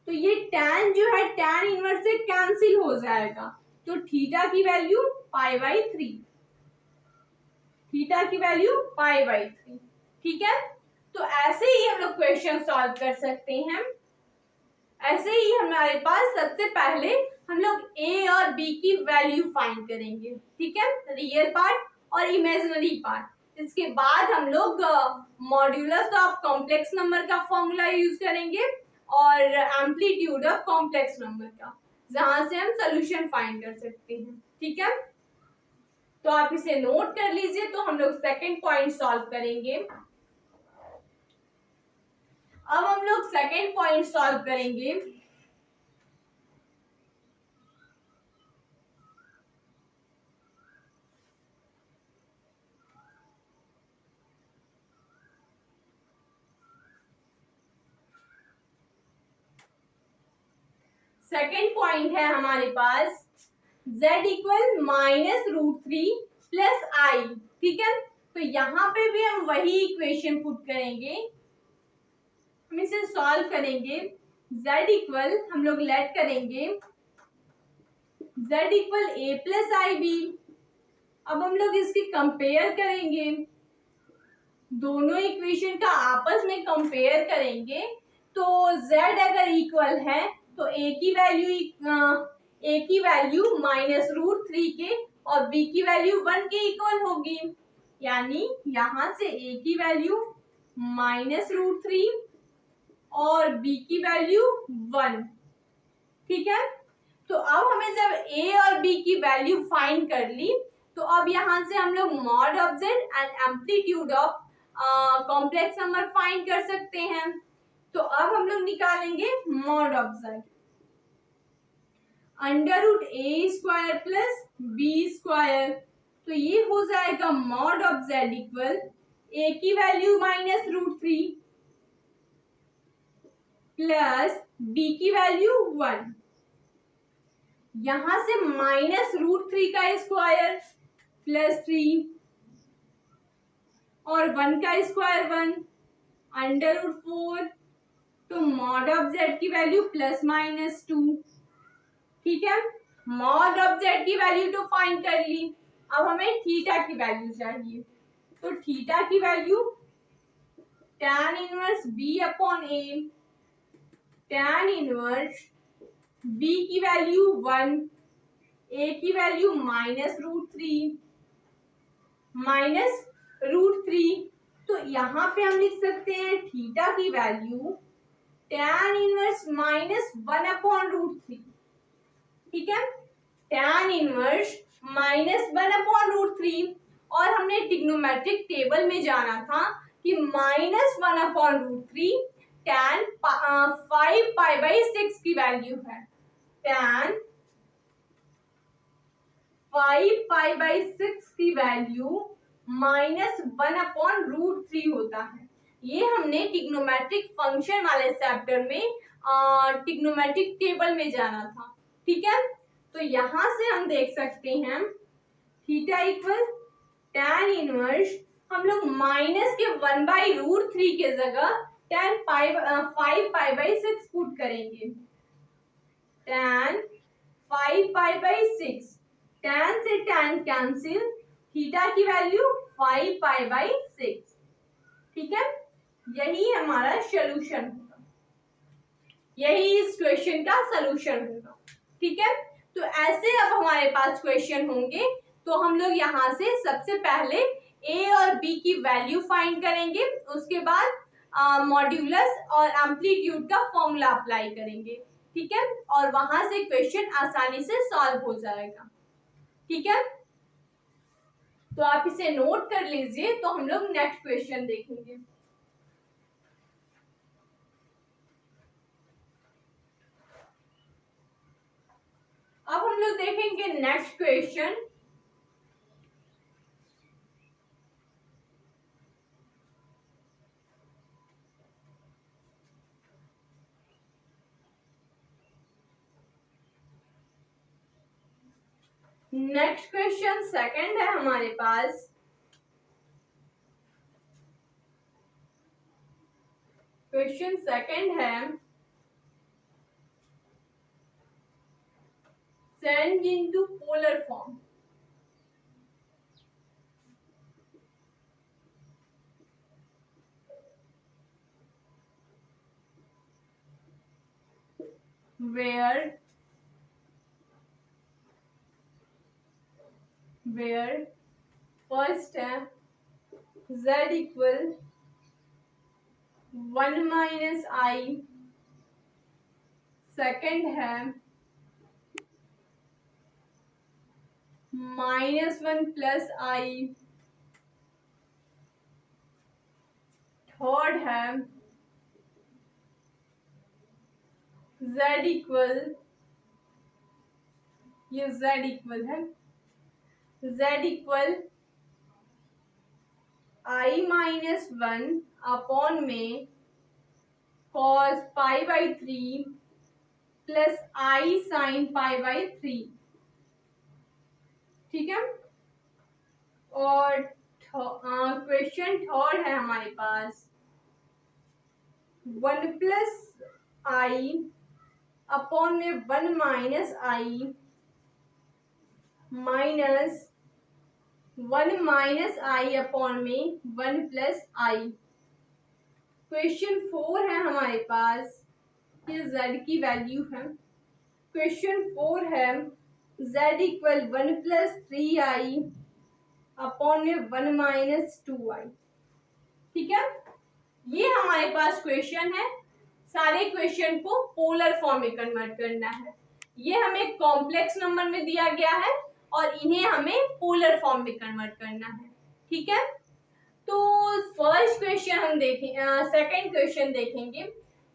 तो ये tan जो है tan इनवर्स से कैंसिल हो जाएगा, तो थीटा की वैल्यू π/3, थीटा की वैल्यू π/3। ठीक है, तो ऐसे ही हम लोग क्वेश्चन सॉल्व कर सकते हैं। ऐसे ही हमारे पास सबसे पहले हम लोग a और b की वैल्यू फाइंड करेंगे। ठीक है, रियल पार्ट और इमेजिनरी पार्ट। इसके बाद हम लोग मॉड्यूलस ऑफ कॉम्प्लेक्स नंबर का फॉर्मूला यूज करेंगे और एम्पलीट्यूड ऑफ कॉम्प्लेक्स नंबर का, जहां से हम सोल्यूशन फाइंड कर सकते हैं। ठीक है, तो आप इसे नोट कर लीजिए। तो हम लोग सेकेंड पॉइंट सॉल्व करेंगे। अब हम लोग सेकेंड पॉइंट सॉल्व करेंगे। सेकेंड पॉइंट है हमारे पास z इक्वल -√3 प्लस आई। ठीक है, तो यहाँ पे भी हम वही इक्वेशन पुट करेंगे, हम इसे सॉल्व करेंगे। z इक्वल हम लोग लेट करेंगे z equal a plus i b. अब हम लोग इसकी कंपेयर करेंगे, दोनों इक्वेशन का आपस में कंपेयर करेंगे। तो z अगर इक्वल है तो a की वैल्यू -√3 के और b की वैल्यू 1 के इक्वल होगी, यानी यहां से a की वैल्यू -√3 और b की वैल्यू 1। ठीक है, तो अब हमें जब a और b की वैल्यू फाइंड कर ली तो अब यहाँ से हम लोग mod of z and amplitude of complex number find कर सकते हैं। तो अब हम लोग निकालेंगे mod of z, under root A square plus B square. तो ये हो जाएगा mod of z equal a की value minus root 3 plus b की वैल्यू 1। यहां से माइनस रूट 3 का स्क्वायर प्लस 3 और 1 का स्क्वायर 1 अंडर रूट 4। तो मॉड ऑफ जेड की वैल्यू प्लस माइनस 2। ठीक है, मॉड ऑफ जेड की वैल्यू तो फाइंड कर ली। अब हमें थीटा की वैल्यू चाहिए। तो थीटा की value tan inverse B upon A, tan inverse B की वैल्यू 1, ए की value minus root 3 minus root 3। तो यहाँ पे हम लिख सकते हैं थीटा की value tan inverse minus 1 upon root 3। ठीक है, tan inverse minus 1 upon root 3। और हमने ट्रिग्नोमेट्रिक टेबल में जाना था कि minus 1 upon root 3 tan 5 pi by 6 की वैल्यू है। tan 5 पाई बाई 6 की वैल्यू माइनस 1 अपॉन रूट 3 होता है। ये हमने ट्रिग्नोमेट्रिक फंक्शन वाले चैप्टर में ट्रिग्नोमेट्रिक टेबल में जाना था। ठीक है, तो यहां से हम देख सकते हैं थीटा इक्वल tan इनवर्स, हम लोग माइनस के 1 बाई रूट 3 के जगह tan 5 पाई बाई 6 पुट करेंगे। tan 5 पाई बाई 6, tan से tan कैंसिल, थीटा की वैल्यू 5 पाई बाई 6। ठीक है, यही हमारा सोल्यूशन होगा, यही इस क्वेश्चन का सोल्यूशन होगा। ठीक है, तो ऐसे अब हमारे पास क्वेश्चन होंगे। तो हम लोग यहाँ से सबसे पहले ए और बी की वैल्यू फाइंड करेंगे, उसके बाद मॉड्यूलस और एम्पलीट्यूड का फॉर्मूला अप्लाई करेंगे। ठीक है, और वहां से क्वेश्चन आसानी से सॉल्व हो जाएगा। ठीक है, तो आप इसे नोट कर लीजिए। तो हम लोग नेक्स्ट क्वेश्चन देखेंगे। अब हम लोग देखेंगे next question. Next question second है हमारे पास। क्वेश्चन सेकंड है send into polar form। where first है z इक्वल 1 माइनस आई, सेकेंड है -1 प्लस आई, थर्ड है z इक्वल, ये z इक्वल है z equal i minus 1 upon में cos pi by 3 plus i sign pi by 3। ठीक है, और क्वेश्चन थर्ड है हमारे पास 1 प्लस आई अपॉन में 1 माइनस आई माइनस 1 माइनस आई अपॉन में 1 प्लस आई। क्वेश्चन 4 है हमारे पास, ये z की वैल्यू है। क्वेश्चन 4 है z equal 1 plus 3i upon में 1 माइनस 2i। ठीक है, ये हमारे पास क्वेश्चन है। सारे क्वेश्चन को पोलर फॉर्म में कन्वर्ट करना है। ये हमें कॉम्प्लेक्स नंबर में दिया गया है और इन्हें हमें पोलर फॉर्म में कन्वर्ट करना है, ठीक है। तो फर्स्ट क्वेश्चन हम देखें, सेकंड क्वेश्चन देखेंगे,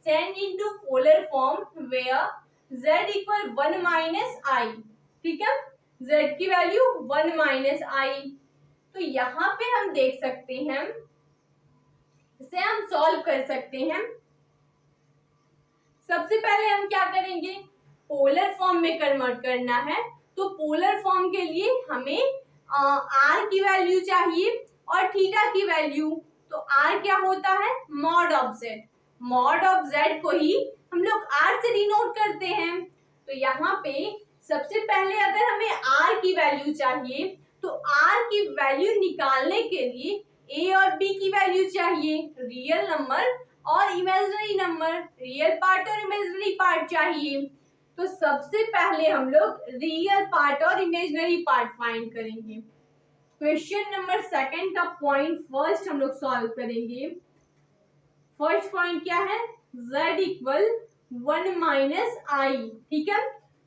send into polar form where z equal 1 minus I, ठीक है, z की वैल्यू 1 माइनस आई। तो यहाँ पे हम देख सकते हैं, इसे हम सॉल्व कर सकते हैं। सबसे पहले हम क्या करेंगे, पोलर फॉर्म में कन्वर्ट करना है। तो पोलर फॉर्म के लिए हमें r की वैल्यू चाहिए और थीटा की वैल्यू। तो r क्या होता है, mod of z, mod of z को ही हम लोग r से डिनोट करते हैं। तो यहाँ पे सबसे पहले अगर हमें r की वैल्यू चाहिए तो r की वैल्यू निकालने के लिए a और b की वैल्यू चाहिए, रियल नंबर और इमेजिनरी नंबर, रियल पार्ट और इमेजिनरी पार्ट चाहिए। तो सबसे पहले हम लोग रियल पार्ट और इमेजिनरी पार्ट फाइंड करेंगे। क्वेश्चन नंबर सेकंड का पॉइंट फर्स्ट हम लोग सॉल्व करेंगे। फर्स्ट पॉइंट क्या है, z इक्वल 1 माइनस आई, ठीक है।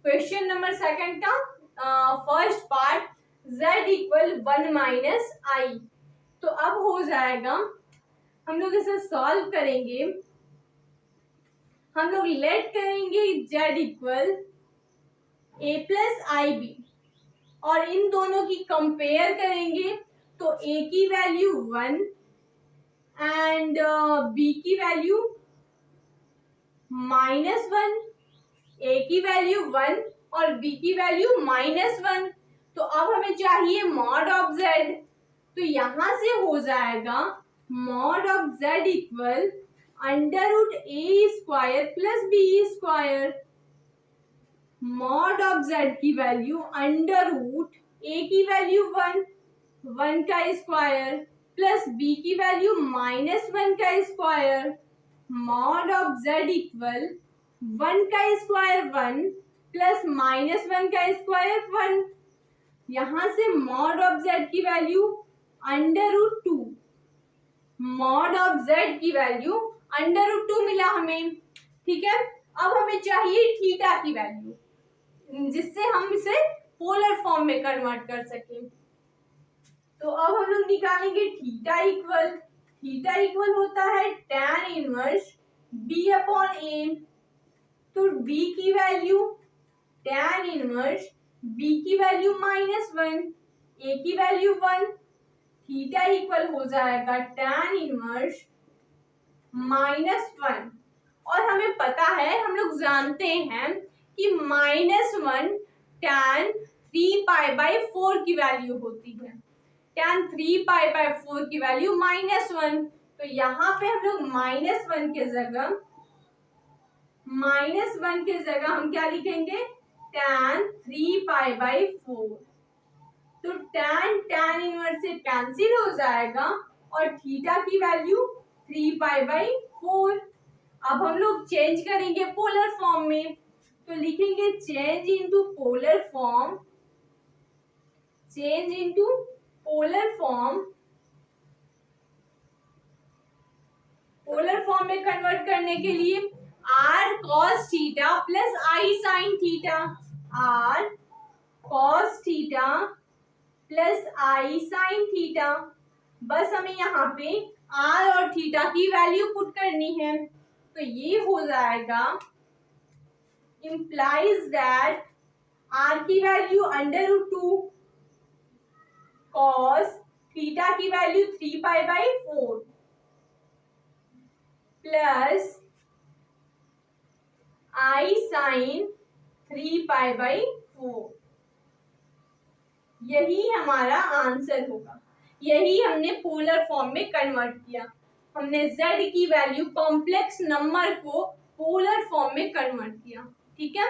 क्वेश्चन नंबर सेकंड का first part z equal 1 minus I. तो अब हो जाएगा, हम लोग इसे सॉल्व करेंगे, हम लोग लेट करेंगे z equal a plus i b और इन दोनों की कंपेयर करेंगे। तो a की वैल्यू 1 एंड b की वैल्यू -1, a की वैल्यू 1 और b की वैल्यू -1। तो अब हमें चाहिए मॉड ऑफ z। तो यहां से हो जाएगा mod of z equal √a² plus b²। Mod of z की वैल्यू √a की वैल्यू 1 का स्क्वायर प्लस b की वैल्यू -1 का square. Mod of z equal 1 का स्क्वायर 1 प्लस -1 का स्क्वायर 1। यहां से मॉड ऑफ z की वैल्यू √2, मॉड ऑफ z की वैल्यू √2 मिला हमें, ठीक है। अब हमें चाहिए थीटा की वैल्यू, जिससे हम इसे पोलर फॉर्म में कन्वर्ट कर सकें। तो अब हम लोग निकालेंगे थीटा इक्वल होता है tan inverse b upon a। तो b की वैल्यू tan इनवर्स b की वैल्यू -1, a की वैल्यू 1, थीटा इक्वल हो जाएगा tan इनवर्स -1। और हमें पता है, हम लोग जानते हैं कि -1 tan 3π/4 की वैल्यू होती है, tan 3π/4 की वैल्यू -1। तो यहाँ पे हम लोग -1 के जगह हम क्या लिखेंगे, tan 3π/4। तो tan इनवर्स से कैंसिल हो जाएगा और थीटा की वैल्यू 3π/4। अब हम लोग चेंज करेंगे पोलर फॉर्म में। तो लिखेंगे change into polar form, change into polar form. Polar form में कन्वर्ट करने के लिए r cos theta plus i sin theta, r cos theta plus i sin theta. बस हमें यहाँ पे r और थीटा की वैल्यू पुट करनी है। तो ये हो जाएगा, implies that r की वैल्यू √2, cos थीटा की वैल्यू 3π/4 प्लस i sin 3π/4। यही हमारा आंसर होगा। यही हमने पोलर फॉर्म में कन्वर्ट किया। हमने z की वैल्यू कॉम्प्लेक्स नंबर को पोलर फॉर्म में कन्वर्ट किया, ठीक है।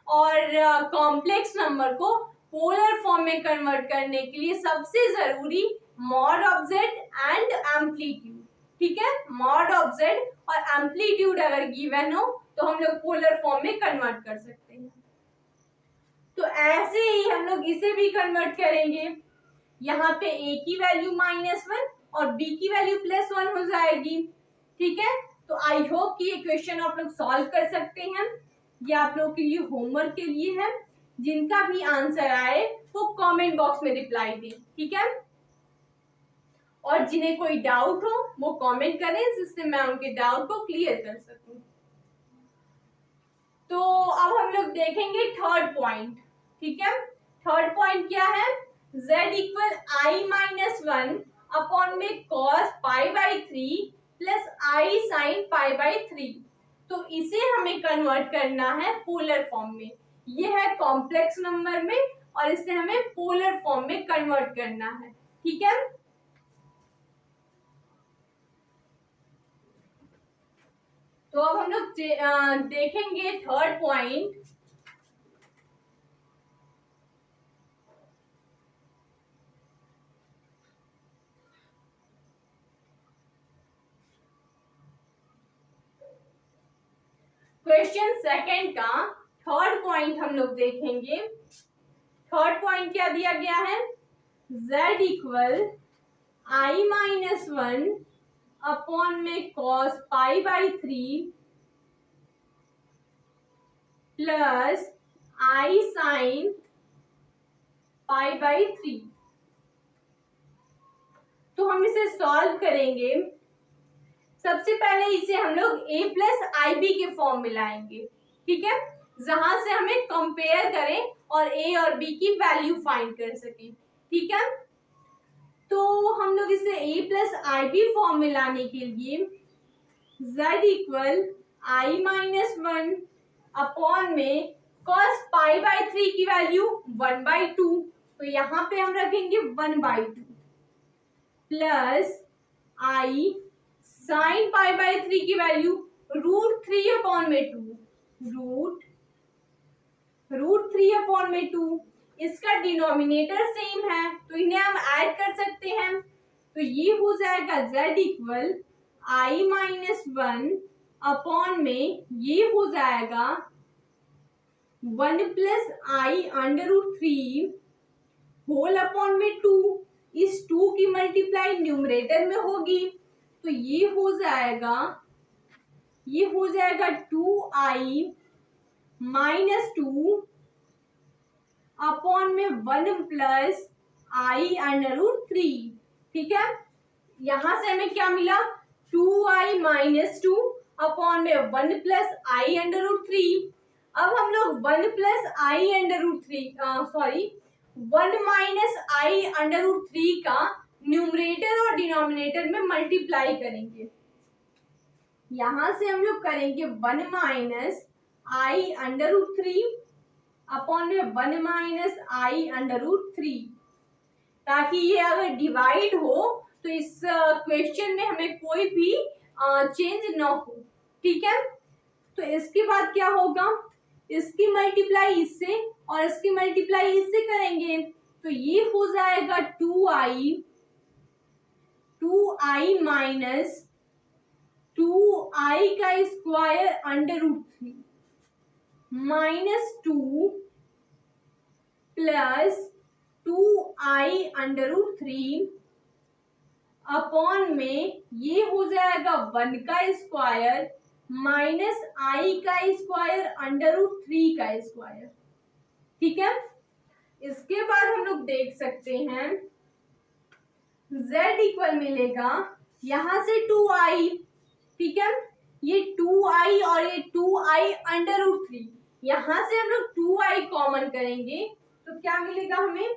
और कॉम्प्लेक्स नंबर को पोलर फॉर्म में कन्वर्ट करने के लिए सबसे जरूरी mod of z and amplitude, ठीक है। मॉड ऑफ z और एम्पलीट्यूड अगर गिवन हो तो हम लोग पोलर फॉर्म में कन्वर्ट कर सकते हैं। तो ऐसे ही हम लोग इसे भी कन्वर्ट करेंगे। यहाँ पे a की वैल्यू -1 और b की वैल्यू +1 हो जाएगी, ठीक है। तो आई होप कि ये क्वेश्चन आप लोग सॉल्व कर सकते हैं। ये आप लोगों के लिए होमवर्क के लिए है। जिनका भी आंसर आए वो कमेंट बॉक्स में रिप्लाई दें, ठीक है। और जिन्हें कोई डाउट हो वो कमेंट करें, जिससे मैं उनके डाउट को क्लियर कर सकूं। तो अब हम लोग देखेंगे थर्ड पॉइंट, ठीक है। थर्ड पॉइंट क्या है, z equal i minus one upon में cos pi by three plus i sine pi by three. तो इसे हमें कन्वर्ट करना है पोलर फॉर्म में। ये है कॉम्प्लेक्स नंबर में और इसे हमें पोलर फॉर्म में कन्वर्ट करना है, ठीक है। तो अब हम लोग देखेंगे थर्ड पॉइंट। क्वेश्चन सेकंड का थर्ड पॉइंट हम लोग देखेंगे। थर्ड पॉइंट क्या दिया गया है, z equal i minus one upon में cos pi by three plus i sine pi by three. तो हम इसे सॉल्व करेंगे। सबसे पहले इसे हम लोग a प्लस आई बी के फॉर्म में लाएंगे, ठीक है, जहां से हमें कंपेयर करें और a और b की वैल्यू फाइंड कर सकें, ठीक है। तो हम लोग इसे a plus i b form में लाने के लिए z equal i minus one upon में cos पाई बाई थ्री की वैल्यू 1/2, तो यहाँ पे हम रखेंगे 1/2 plus i sine pi by three की वैल्यू √3/2, √3/2। इसका डिनोमिनेटर सेम है तो इन्हें हम ऐड कर सकते हैं। तो ये हो जाएगा z equal i minus one upon में ये हो जाएगा 1 प्लस आई √3 होल अपॉन में 2। इस 2 की मल्टीप्लाई न्यूमरेटर में होगी तो ये हो जाएगा 2i माइनस 2 अपॉन में 1 प्लस आई √3, ठीक है। यहां से हमें क्या मिला, 2i माइनस 2 अपॉन में 1 प्लस आई √3। अब हम लोग 1 प्लस आई √3 1 माइनस आई √3 का न्यूमरेटर और डिनोमिनेटर में मल्टीप्लाई करेंगे। यहां से हम लोग करेंगे 1 माइनस आई √3 अपॉन में 1 माइनस आई √3, ताकि ये अगर डिवाइड हो तो इस क्वेश्चन में हमें कोई भी चेंज ना हो, ठीक है। तो इसके बाद क्या होगा, इसकी मल्टीप्लाई इससे और इसकी मल्टीप्लाई इससे करेंगे तो ये हो जाएगा 2i माइनस 2i का square √3 minus 2 plus 2i √3 upon में ये हो जाएगा 1 का स्क्वायर माइनस आई का स्क्वायर √3 का स्क्वायर, ठीक है। इसके बाद हम लोग देख सकते हैं z इक्वल मिलेगा यहां से 2i, ठीक है, ये 2i और ये 2i √3, यहां से हम लोग 2i कॉमन करेंगे तो क्या मिलेगा हमें।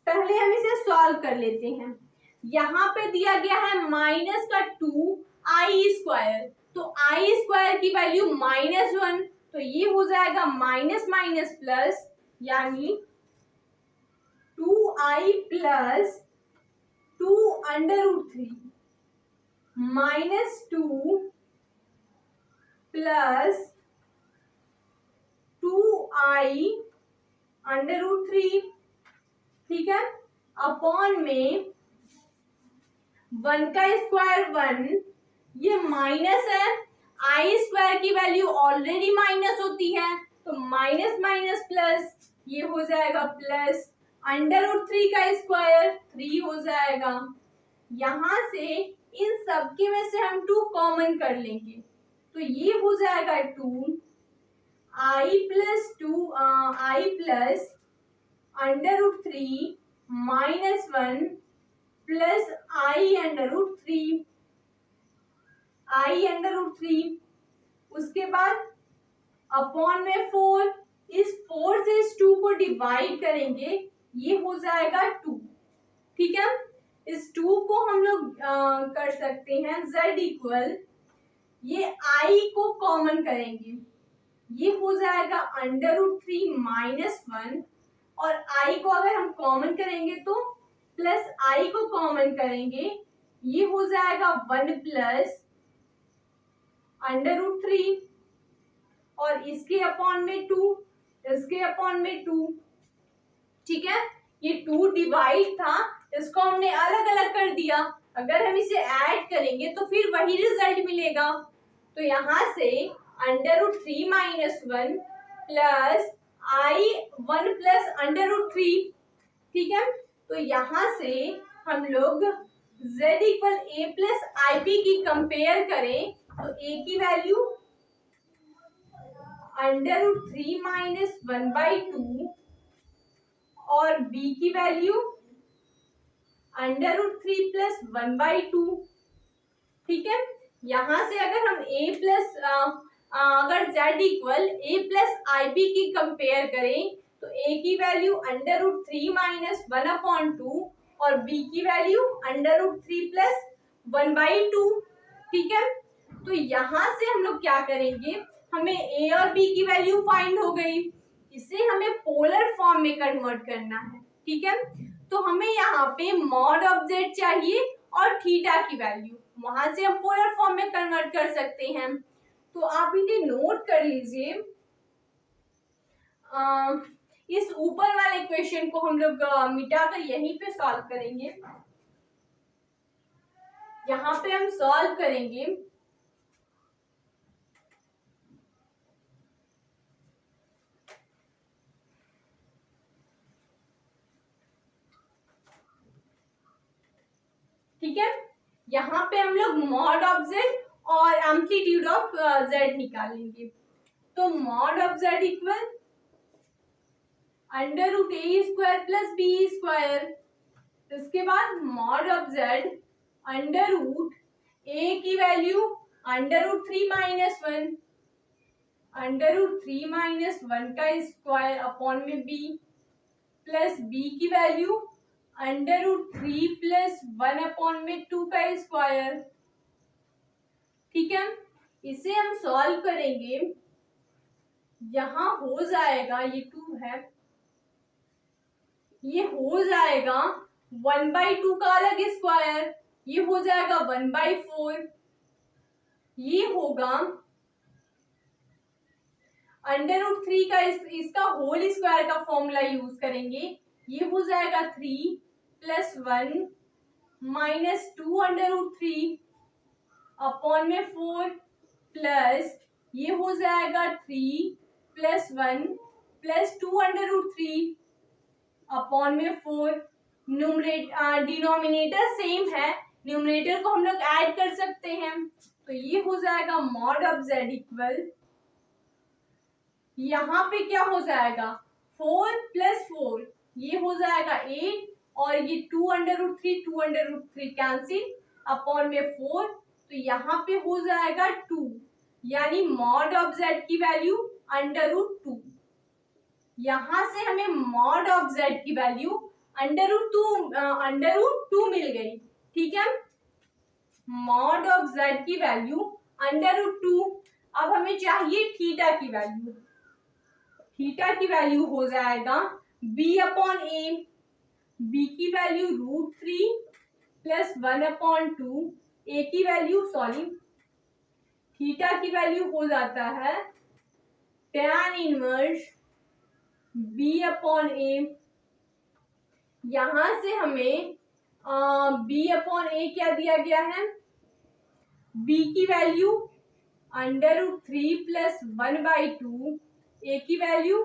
पहले हम इसे सॉल्व कर लेते हैं। यहाँ पे दिया गया है माइनस का 2i², तो i² की वैल्यू -1, तो ये हो जाएगा माइनस माइनस प्लस, यानी 2i plus 2 √3 minus 2 plus 2i √3, ठीक है, अपॉन में 1 का स्क्वायर 1, ये माइनस है, i² की वैल्यू ऑलरेडी माइनस होती है तो माइनस माइनस प्लस, ये हो जाएगा प्लस √3 का स्क्वायर 3 हो जाएगा। यहां से इन सब के में से हम 2 कॉमन कर लेंगे तो ये हो जाएगा 2 I plus under root 3 minus 1 plus I under root 3 उसके बाद अपॉन में 4, इस 4 से इस 2 को डिवाइड करेंगे, ये हो जाएगा 2। ठीक है, इस 2 को हम लोग कर सकते हैं z इक्वल, ये i को कॉमन करेंगे, ये हो जाएगा अंडर रूट 3 माइनस 1, और i को अगर हम कॉमन करेंगे तो प्लस i को कॉमन करेंगे, ये हो जाएगा 1 प्लस अंडर रूट 3, और इसके अपॉन में 2, इसके अपॉन में 2। ठीक है, ये 2 डिवाइड था, इसको हमने अलग अलग कर दिया, अगर हम इसे ऐड करेंगे तो फिर वही रिजल्ट मिलेगा। तो यहाँ से under root 3 minus 1 plus i 1 plus under root 3। ठीक है, तो यहाँ से हम लोग z equal a plus i b की कंपेयर करें तो a की वैल्यू अंडर रूट 3 माइनस 1/2 और b की वैल्यू अंडर रूट 3 प्लस 1/2। ठीक है, यहां से अगर हम a प्लस अगर z equal a plus i b की कंपेयर करें तो a की वैल्यू अंडर रूट 3 माइनस 1/2 और b की वैल्यू अंडर रूट 3 प्लस 1/2। ठीक है, तो यहां से हम लोग क्या करेंगे, हमें a और b की वैल्यू फाइंड हो गई, इसे हमें पोलर फॉर्म में कन्वर्ट करना है। ठीक है, तो हमें यहाँ पे मॉड ऑफ z चाहिए और थीटा की वैल्यू, वहां से हम पोलर फॉर्म में कन्वर्ट कर सकते हैं। तो आप इन्हें नोट कर लीजिए। इस ऊपर वाले क्वेश्चन को हम लोग मिटाकर यहीं पे सॉल्व करेंगे, यहाँ पे हम सॉल्व करेंगे। ठीक है, यहाँ पे हम लोग मॉड ऑफ z और एम्पलीट्यूड ऑफ z निकालेंगे। तो mod of z equal under root A square plus B square, इसके बाद mod of z under root A की value under root 3 minus 1, under root 3 minus 1 का स्क्वायर अपॉन में b plus b की value under root 3 plus 1 upon में 2 का square. ठीक है, इसे हम सॉल्व करेंगे, यहां हो जाएगा, ये 2 है, ये हो जाएगा 1/2 का अलग स्क्वायर, ये हो जाएगा 1/4, ये होगा अंडर रूट 3 का इसका होल स्क्वायर का फॉर्मूला यूज करेंगे, ये हो जाएगा 3 plus 1 minus 2 under root 3 upon में 4 प्लस ये हो जाएगा 3 plus 1 plus 2 under root 3 upon में 4। डिनोमिनेटर सेम है, न्यूमरेटर को हम लोग ऐड कर सकते हैं, तो ये हो जाएगा मॉड ऑफ z इक्वल, यहाँ पे क्या हो जाएगा 4 प्लस 4, ये हो जाएगा 8 और ये 2 अंडर रूट 3 कैंसिल अपॉन में 4, तो यहाँ पे हो जाएगा 2, यानी मॉड ऑफ z की वैल्यू अंडर रूट 2। यहां से हमें मॉड ऑफ z की वैल्यू अंडर रूट 2 मिल गई। ठीक है, मॉड ऑफ z की वैल्यू अंडर रूट 2। अब हमें चाहिए थीटा की वैल्यू, थीटा की वैल्यू हो जाएगा b अपॉन a, b की वैल्यू रूट 3 प्लस 1/2, a की वैल्यू थीटा की वैल्यू हो जाता है tan inverse b upon a। यहां से हमें b अपॉन a क्या दिया गया है, b की value under root 3 plus 1/2, a की वैल्यू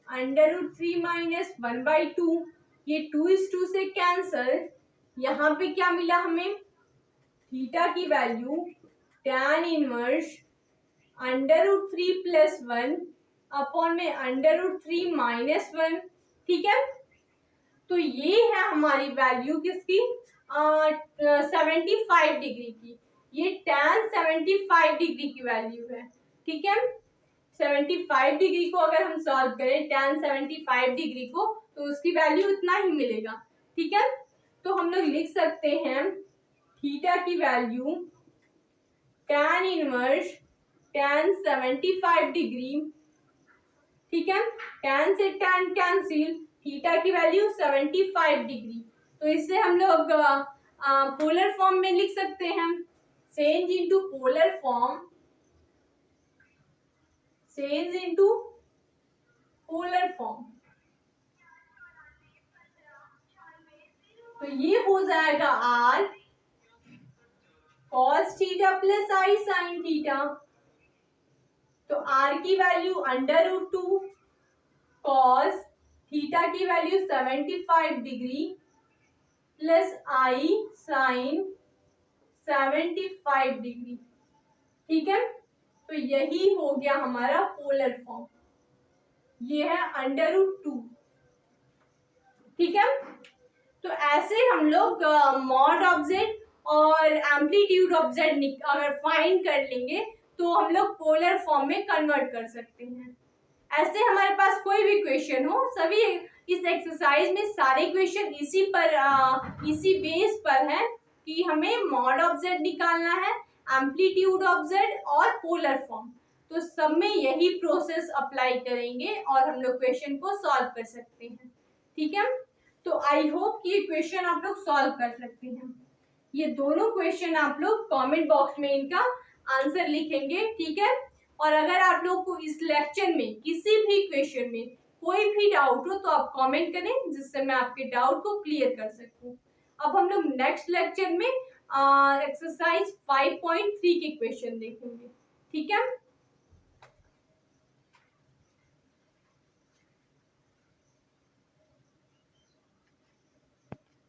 अंडर रूट 3 माइनस 1/2, ये 2:2 से कैंसल, यहाँ पे क्या मिला हमें, थीटा की value tan inverse under root 3 plus 1 upon में √3 माइनस 1, ठीक है। तो ये है हमारी वैल्यू किसकी, 75 डिग्री की। ये tan 75 डिग्री की वैल्यू है, ठीक है। 75 डिग्री को अगर हम सॉल्व करें tan 75 डिग्री को, तो उसकी वैल्यू इतना ही मिलेगा, ठीक है। तो हम लोग लिख सकते हैं थीटा की value tan inverse tan 75 degree, ठीक है। tan से tan कैंसिल, थीटा की वैल्यू 75 डिग्री। तो इससे हम लोग पोलर फॉर्म में लिख सकते हैं, change into polar form, change into polar form. तो ये हो जाएगा r cos theta plus i sin theta. तो r की वैल्यू √2 cos थीटा की value 75 degree plus i sin 75 degree, ठीक है। तो यही हो गया हमारा पोलर फॉर्म, ये है √2, ठीक है। तो ऐसे हम लोग मॉड ऑफ z और एम्पलीट्यूड ऑफ z अगर फाइंड कर लेंगे तो हम लोग पोलर फॉर्म में कन्वर्ट कर सकते हैं। ऐसे हमारे पास कोई भी क्वेश्चन हो, सभी इस एक्सरसाइज में सारे क्वेश्चन इसी बेस पर है कि हमें मॉड ऑफ z निकालना है, एम्पलीट्यूड ऑफ z और पोलर फॉर्म। तो सब में यही प्रोसेस अप्लाई करेंगे और हम लोग क्वेश्चन को सॉल्व कर सकते हैं, ठीक है। तो आई होप कि ये क्वेश्चन आप लोग सॉल्व कर सकते हैं। ये दोनों क्वेश्चन आप लोग कमेंट बॉक्स में इनका आंसर लिखेंगे, ठीक है। और अगर आप लोग को इस लेक्चर में किसी भी क्वेश्चन में कोई भी डाउट हो तो आप कमेंट करें, जिससे मैं आपके डाउट को क्लियर कर सकूं। अब हम लोग नेक्स्ट लेक्चर में एक्सरसाइज 5.3 के क्वेश्चन देखेंगे, ठीक है।